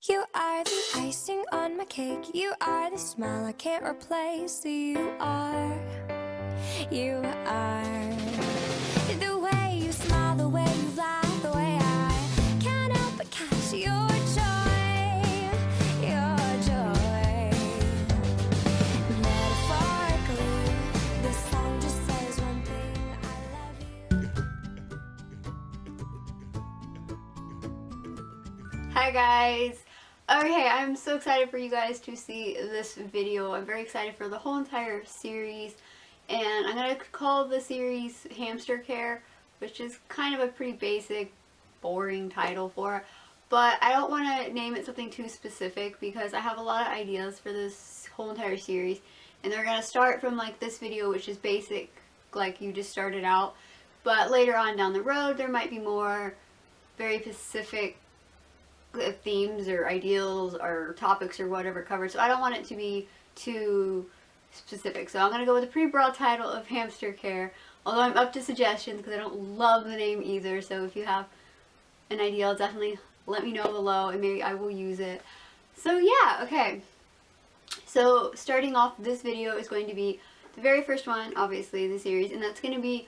You are the icing on my cake. You are the smile I can't replace. You are the way you smile, the way you laugh, the way I can't help but catch your joy, your joy. Metaphorically, this song just says one thing: I love you. Hi guys! Okay, I'm so excited for you guys to see this video. I'm very excited for the whole entire series, and I'm going to call the series Hamster Care, which is kind of a pretty basic, boring title for it, but I don't want to name it something too specific because I have a lot of ideas for this whole entire series, and they're going to start from like this video, which is basic, like you just started out, but later on down the road there might be more very specific themes or ideals or topics or whatever covered, so I don't want it to be too specific. So I'm going to go with a pretty broad title of Hamster Care, although I'm up to suggestions because I don't love the name either, so if you have an idea, definitely let me know below and maybe I will use it. So yeah, okay. So starting off, this video is going to be the very first one, obviously, in the series, and that's going to be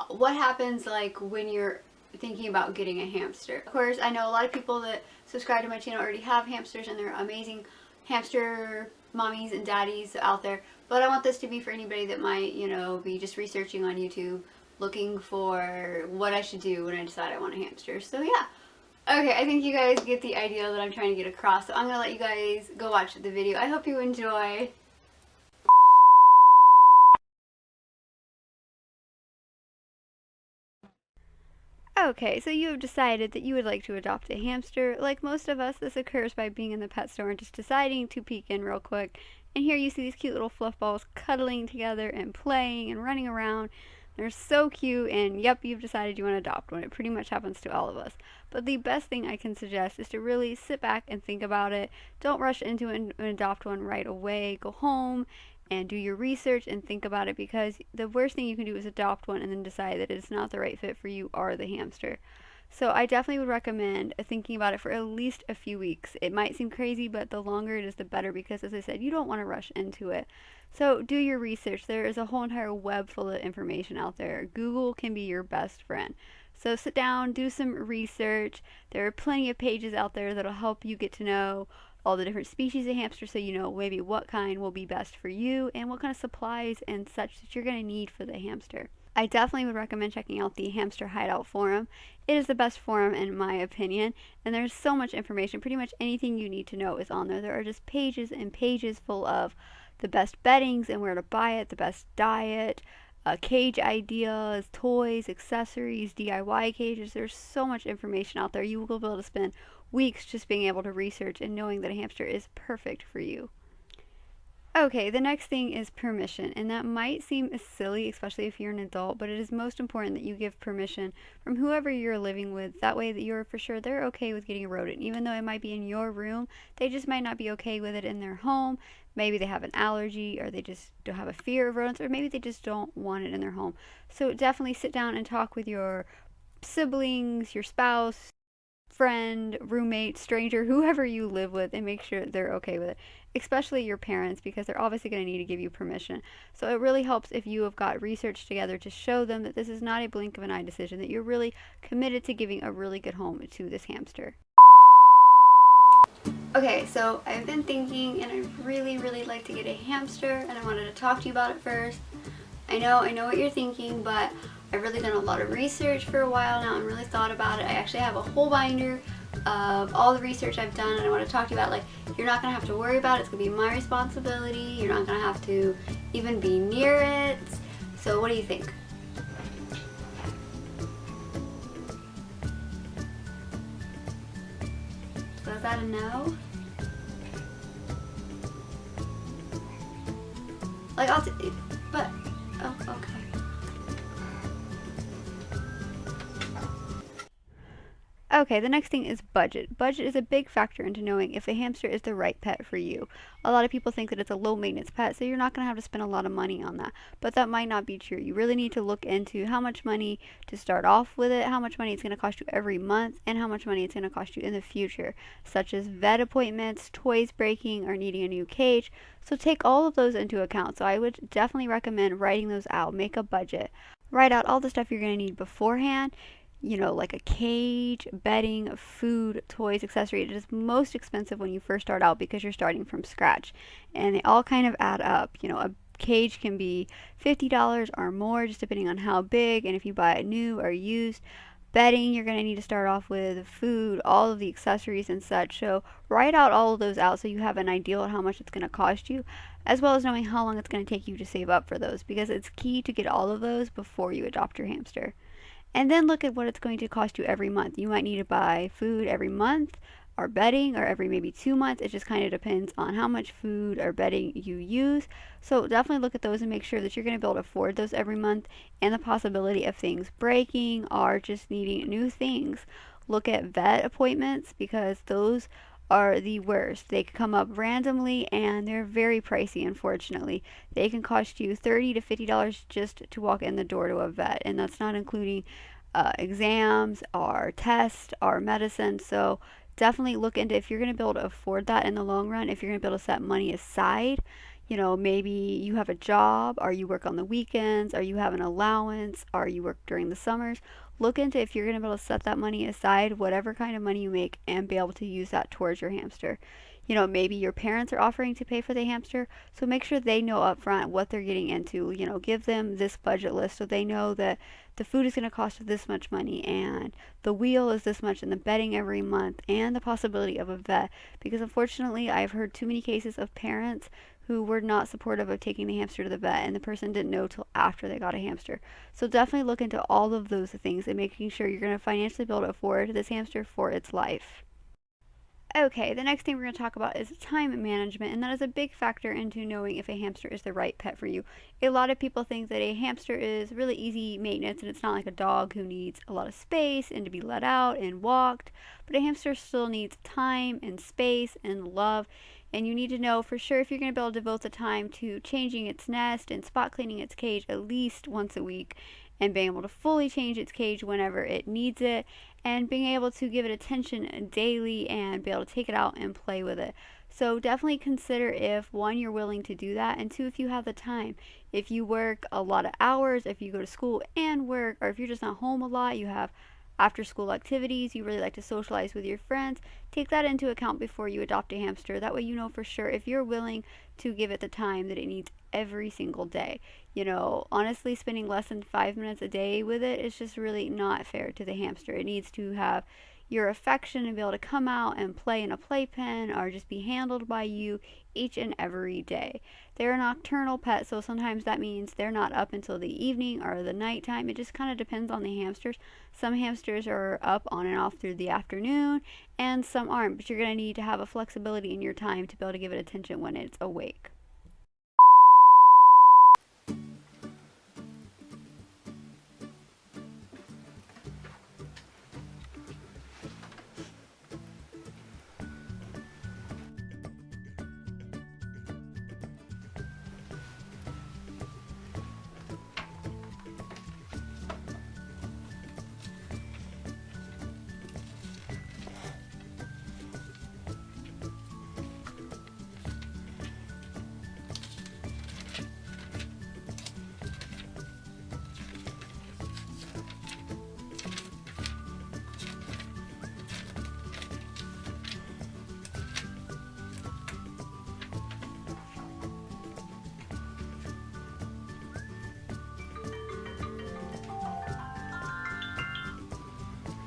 what happens like when you're thinking about getting a hamster. Of course, I know a lot of people that subscribe to my channel already have hamsters and they're amazing hamster mommies and daddies out there, but I want this to be for anybody that might, you know, be just researching on YouTube looking for what I should do when I decide I want a hamster. So yeah. Okay, I think you guys get the idea that I'm trying to get across, so I'm gonna let you guys go watch the video. I hope you enjoy. Okay, so you have decided that you would like to adopt a hamster. Like most of us, this occurs by being in the pet store and just deciding to peek in real quick. And here you see these cute little fluff balls cuddling together and playing and running around. They're so cute, and yep, you've decided you want to adopt one. It pretty much happens to all of us. But the best thing I can suggest is to really sit back and think about it. Don't rush into it and adopt one right away. Go home and do your research and think about it, because the worst thing you can do is adopt one and then decide that it's not the right fit for you or the hamster. So I definitely would recommend thinking about it for at least a few weeks. It might seem crazy, but the longer it is, the better, because as I said, you don't want to rush into it. So do your research. There is a whole entire web full of information out there. Google can be your best friend. So sit down, do some research. There are plenty of pages out there that'll help you get to know all the different species of hamster, so you know maybe what kind will be best for you and what kind of supplies and such that you're going to need for the hamster. I definitely would recommend checking out the Hamster Hideout forum. It is the best forum in my opinion, and there's so much information. Pretty much anything you need to know is on there. There are just pages and pages full of the best beddings and where to buy it, the best diet, cage ideas, toys, accessories, DIY cages. There's so much information out there. You will be able to spend weeks just being able to research and knowing that a hamster is perfect for you. Okay, the next thing is permission, and that might seem silly, especially if you're an adult, but it is most important that you give permission from whoever you're living with. That way that you're for sure they're okay with getting a rodent. Even though it might be in your room, they just might not be okay with it in their home. Maybe they have an allergy, or they just don't have a fear of rodents, or maybe they just don't want it in their home. So definitely sit down and talk with your siblings, your spouse, friend, roommate, stranger, whoever you live with, and make sure they're okay with it. Especially your parents, because they're obviously going to need to give you permission. So it really helps if you have got research together to show them that this is not a blink of an eye decision, that you're really committed to giving a really good home to this hamster. Okay, so I've been thinking, and I really like to get a hamster, and I wanted to talk to you about it first. I know what you're thinking, but I've really done a lot of research for a while now and really thought about it. I actually have a whole binder of all the research I've done, and I want to talk to you about, like, you're not going to have to worry about it. It's going to be my responsibility. You're not going to have to even be near it. So what do you think? So is that a no? Like, but, oh, okay. Okay, the next thing is budget. Budget is a big factor into knowing if a hamster is the right pet for you. A lot of people think that it's a low maintenance pet, so you're not going to have to spend a lot of money on that. But that might not be true. You really need to look into how much money to start off with it, how much money it's going to cost you every month, and how much money it's going to cost you in the future, such as vet appointments, toys breaking, or needing a new cage. So take all of those into account. So I would definitely recommend writing those out. Make a budget. Write out all the stuff you're going to need beforehand, like a cage, bedding, food, toys, accessories. It is most expensive when you first start out because you're starting from scratch. And they all kind of add up. A cage can be $50 or more, just depending on how big and if you buy it new or used. Bedding, you're going to need to start off with food, all of the accessories and such. So write out all of those out so you have an idea of how much it's going to cost you, as well as knowing how long it's going to take you to save up for those, because it's key to get all of those before you adopt your hamster. And then look at what it's going to cost you every month. You might need to buy food every month or bedding or every maybe 2 months. It just kind of depends on how much food or bedding you use. So definitely look at those and make sure that you're going to be able to afford those every month, and the possibility of things breaking or just needing new things. Look at vet appointments because those are the worst. They can come up randomly and they're very pricey, unfortunately. They can cost you $30 to $50 just to walk in the door to a vet, and that's not including exams or tests or medicine. So definitely look into if you're going to be able to afford that in the long run, if you're going to be able to set money aside. Maybe you have a job, or you work on the weekends, or you have an allowance, or you work during the summers. Look into if you're going to be able to set that money aside, whatever kind of money you make, and be able to use that towards your hamster. Maybe your parents are offering to pay for the hamster, so make sure they know upfront what they're getting into. Give them this budget list so they know that the food is going to cost this much money, and the wheel is this much, and the bedding every month, and the possibility of a vet. Because unfortunately, I've heard too many cases of parents who were not supportive of taking the hamster to the vet, and the person didn't know till after they got a hamster. So definitely look into all of those things and making sure you're going to financially be able to afford this hamster for its life. Okay, the next thing we're going to talk about is time management, and that is a big factor into knowing if a hamster is the right pet for you. A lot of people think that a hamster is really easy maintenance, and it's not like a dog who needs a lot of space and to be let out and walked, but a hamster still needs time and space and love. And you need to know for sure if you're going to be able to devote the time to changing its nest and spot cleaning its cage at least once a week, and being able to fully change its cage whenever it needs it, and being able to give it attention daily and be able to take it out and play with it. So definitely consider if, one, you're willing to do that, and two, if you have the time. If you work a lot of hours, if you go to school and work, or if you're just not home a lot, you have after school activities, you really like to socialize with your friends, take that into account before you adopt a hamster. That way you know for sure if you're willing to give it the time that it needs every single day. Honestly, spending less than 5 minutes a day with it is just really not fair to the hamster. It needs to have your affection and be able to come out and play in a playpen or just be handled by you each and every day. They're a nocturnal pet, so sometimes that means they're not up until the evening or the nighttime. It just kind of depends on the hamsters. Some hamsters are up on and off through the afternoon, and some aren't, but you're going to need to have a flexibility in your time to be able to give it attention when it's awake.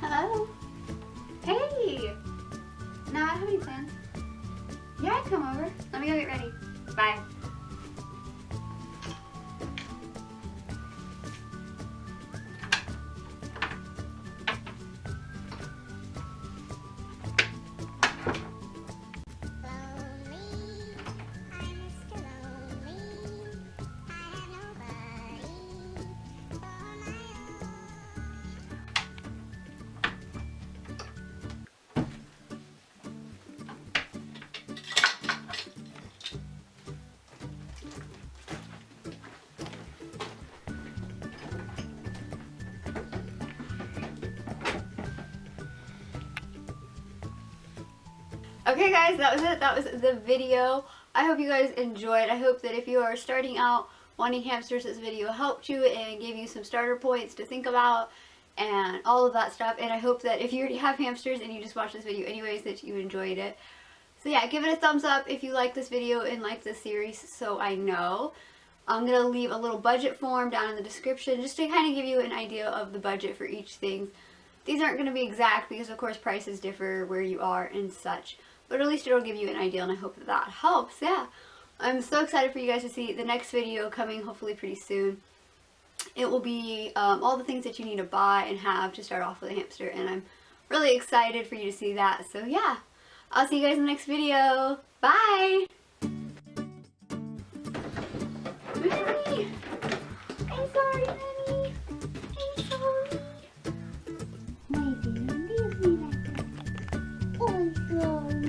Hello? Hey! No, I don't have any plans. Yeah, I'd come over. Let me go get ready. Bye. Okay guys, that was it. That was the video. I hope you guys enjoyed. I hope that if you are starting out wanting hamsters, this video helped you and gave you some starter points to think about and all of that stuff. And I hope that if you already have hamsters and you just watched this video anyways, that you enjoyed it. So yeah, give it a thumbs up if you like this video and like this series so I know. I'm going to leave a little budget form down in the description just to kind of give you an idea of the budget for each thing. These aren't going to be exact because of course prices differ where you are and such. But at least it'll give you an idea, and I hope that helps. Yeah, I'm so excited for you guys to see the next video coming hopefully pretty soon. It will be all the things that you need to buy and have to start off with a hamster, and I'm really excited for you to see that. So yeah, I'll see you guys in the next video. Bye! Minnie! I'm sorry, Minnie! I'm sorry! Why did you leave me like that? I'm sorry.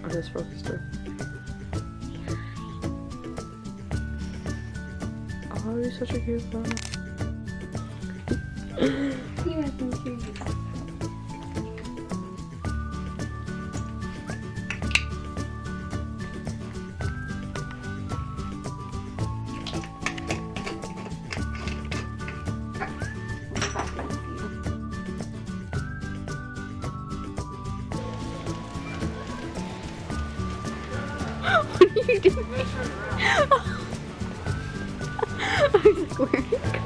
Oh, this focused her. Oh, you're such a cute girl. You have some trees. What are you doing? I'm squaring.